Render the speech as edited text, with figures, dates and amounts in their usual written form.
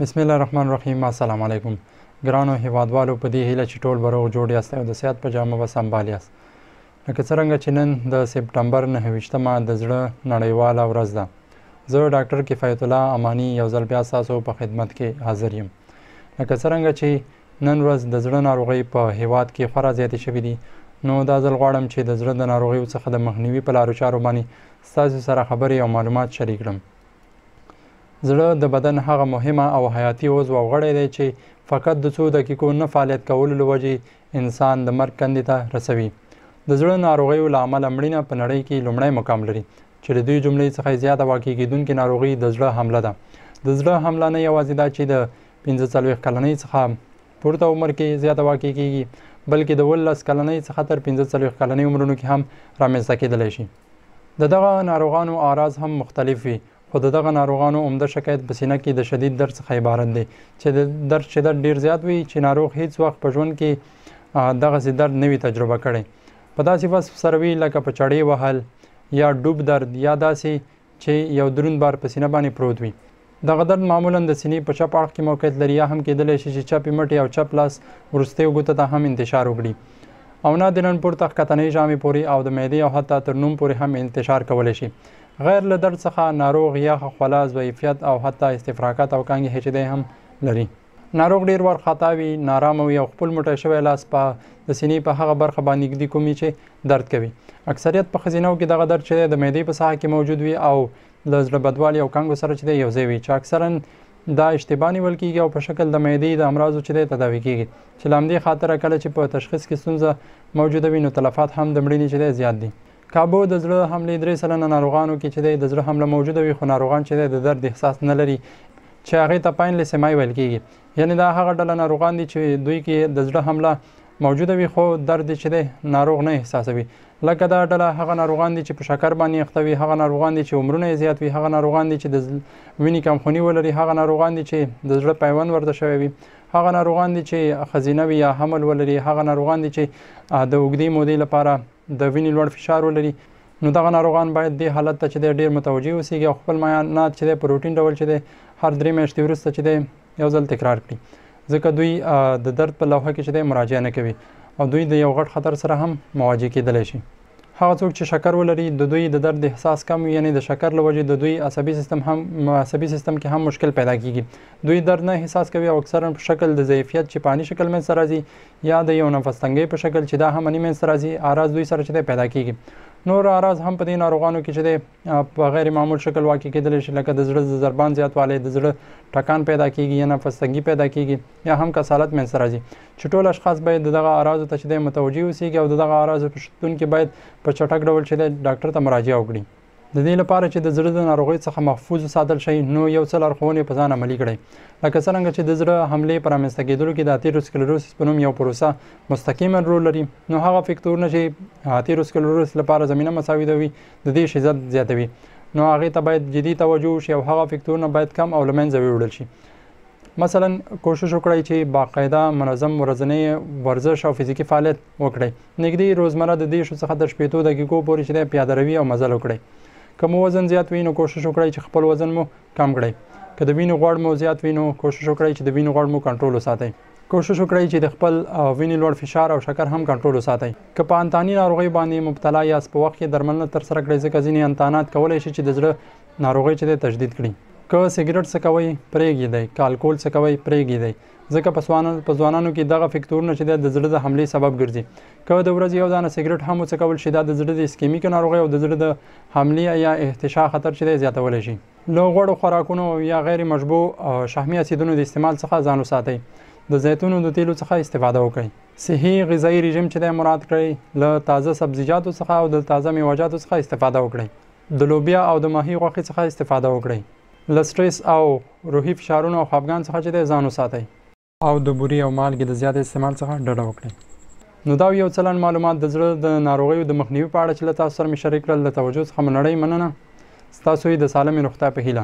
بسم الله الرحمن الرحیم. السلام علیکم ګرانو هیوادوالو، په دې هیله چې ټول به روغ جوړ یاست او د صحت په جامه به سمبال یاست. لکه څرنګه چې نن د سپټمبر 9 د زړه نړیواله ورځ ده، زه ډاکټر کفایت الله امانی یو ځل بیا ستاسو په خدمت کې حاضر یم. لکه څرنګه چې نن ورځ د زړه ناروغۍ په هیواد کې خورا زیاتې شوي دي، نو دا ځل غواړم چې د زړه د ناروغیو څخه د مخنیوي په لارو چارو باندې ستاسو سره خبرې او معلومات شریک کړم. زړه د بدن هغه مهمه او حیاتي عضو او غړی دی چې فقط د څو دقیقو نه فعالیت کولو له وجې انسان د مرګ کندې ته رسوي. د زړه ناروغیو له امله مړینه په نړۍ کې لومړی مقام لري، چې د دوی جملې څخه زیاته واقع کېدونکې ناروغي د زړه حمله ده. د زړه حمله نه یوازې دا چې د 45 کلنۍ څخه پورته عمر کې زیاته واقع کېږي، بلکې د 18 کلنۍ څخه تر 45 کلنۍ عمرونو کې هم رامنځته کېدلی شي. د دغه ناروغانو اعراض هم مختلف وي، خو د دغه ناروغانو عمده شکایت په سینه کې د شدید درد څخه عبارت دی، چې د درد شدت ډیر زیات وي چې ناروغ هیڅ وخت په ژوند کې دغسې درد نه وي تجربه کړی. په داسې وصف سره وي لکه په چړې وهل یا ډوب درد، یا داسې چې یو دروند بار په سینه باندې پروت وي. دغه درد معمولا د سینې په چپ اړخ کې موقعیت لري، یا هم کېدلی شي چې چپې مټې او چپ لاس وروستیو ګوته ته هم انتشار وکړي، او نادراً پورته ښکتنۍ ژامې پورې او د معدې او حتی تر نوم پورې هم انتشار کولی شي. غیر له درد څخه ناروغ یخه خوله، ضعیفیت او حتی استفراقت او کانګې هچدی هم لري. ناروغ ډیر وارخطا وي، نارامه وي او خپل موټی شوی لاس په د سینې په هغه برخه باندې ږدي کومې چې درد کوي. اکثریت په ښځینهو کې دغه درد چې دی د معدې په ساحه کې موجود وي او له زړه بدوالي او کانګو سره چې دی یو ځای وي، چې اکثرا دا اشتباه نیول کېږي او په شکل د معدې د امراضو چې دی تداوي کېږي، چې له همدې خاطره کله چې په تشخیص کې ستونزه موجوده وي نو تلفات هم د مړینې چې دی زیات دي. کابو د زړه حملې 3 سلنه ناروغانو کې چې دی د زړه حمله موجوده وي، خو ناروغان چې دی د درد احساس نه لري، چې هغې ته پاینلیسیمای ویل کېږي. یعنې دا هغه ډله ناروغان دي چې دوی کې د زړه حمله موجوده وي خو درد چې دی ناروغ نه احساسوي. لکه دا ډله هغه ناروغان دي چې په شکر باندې اخته وي، هغه ناروغان دي چې عمرونه یې زیات وي، هغه ناروغان دي چې د وینې کمخوني ولري، هغه ناروغان دي چې د زړه پیوند ورته شوی وي، هغه ناروغان دي چې ښځینه وي یا حمل ولري، هغه ناروغان دي چې د اوږدې مودې لپاره د وینې لوړ فشار ولري. نو دغه ناروغان باید دې حالت ته چې دی ډېر متوجه اوسیږي او خپل معاینات چې دی په روټین ډول چې دی هر 3 میاشتې وروسته چې دی یو ځل تکرار کړي، ځکه دوی د درد په لوحه کې چې دی مراجعه نه کوي او دوی د یو غټ خطر سره هم مواجه کېدلی شي. هغه څوک چې شکر ولري د دوی د درد احساس کم وي، یعنې د شکر له وجې د دوی عصبي سیستم کې هم مشکل پیدا کېږي. دوی درد نه احساس کوي او اکثرا په شکل د ضعیفیت چې پانی شکل منځته راځي یا د یو نفس تنګۍ په شکل چې دا هم اني منځته راځي اعراض دوی سره چې دی پیدا کېږي. نور اعراض هم په دې ناروغانو کې چې دی په غیر معمول شکل واقع کېدلی شي، لکه د زړه د ضربان زیاتوالی، د زړه ټکان پیدا کېږي یا نفس تنګي پیدا کېږي یا هم کسالت منځته راځي، چې ټول اشخاص باید دغه اعراضو ته چې دی متوجه اوسیږي او دغه اعراضو په شتون کې باید په چټک ډول چې دی ډاکټر ته مراجعه وکړي. د دې لپاره چې د زړه د ناروغۍ څخه محفوظ وساتل شي نو یو څه لارښوونې په ځان عملي کړئ. لکه څرنګه چې د زړه حملې په رامنځته کېدلو کې د اثیروسکلروسس په نوم یو پروسه مستقیما رول لري، نو هغه فکتورونه چې اثیروسکلروسس لپاره زمینه مساعدوي د دې شدت زیاتوي، نو هغې ته باید جدي توجه وشي او هغه فکتورونه باید کم او له منځه ویوړل شي. مثلا کوشش وکړئ چې باقاعده منظم ورځنی ورزش او فزیکي فعالیت وکړئ. نږدې روزمره د 10 څخه تر 15 دقیقو پورې چې دی پیاده روي او مزل وکړئ. که مو وزن زیات وي نو کوشش وکړئ چې خپل وزن مو کم کړئ. که د وینې غوړ مو زیات وي نو کوشش وکړئ چې د وینې غوړ مو کنټرول وساتئ. کوشش وکړئ چې د خپل وینې لوړ فشار او شکر هم کنټرول وساتئ. که په انتاني ناروغۍ باندې مبتلا یاست په وخت کې درملنه ترسره کړئ، ځکه ځینې انتانات کولی شي چې د زړه ناروغۍ چې دی تشدید کړي. که سګرټ څکوئ پرېږدئ، که الکول څکوئ پرېږدئ، ځکه په ځوانانو کې دغه فکتورونه چې دی د زړه د حملې سبب ګرځي. که د ورځې یو دانه سګرټ هم وڅکول شي دا د زړه د اسکیمیک ناروغۍ او د زړه د حملې یا احتشا خطر چې دی زیاتولی شي. له غوړو خوراکونو یا غیر مشبوع شحمي اسیدونو د استعمال څخه ځان وساتئ. د زیتونو د تیلو څخه استفاده وکړئ. صحي غذایي رژیم چې دی مراد کړئ. له تازه سبزیجاتو څخه او د تازه میوه‌جاتو څخه استفاده وکړئ. د لوبیا او د ماهي غوښې څخه استفاده وکړئ. له سټریس او روحي فشارونو او خفګان څخه چې دی ځان وساتئ او د بوري او مالګې د زیات استعمال څخه ډډه وکړئ. نو دا یو څه معلومات د زړه د ناروغیو د مخنیوي په اړه چې له تاسو سره مې شریک کړل. له توجه څخه مننه. ستاسو د سالمې روغتیا په هیله.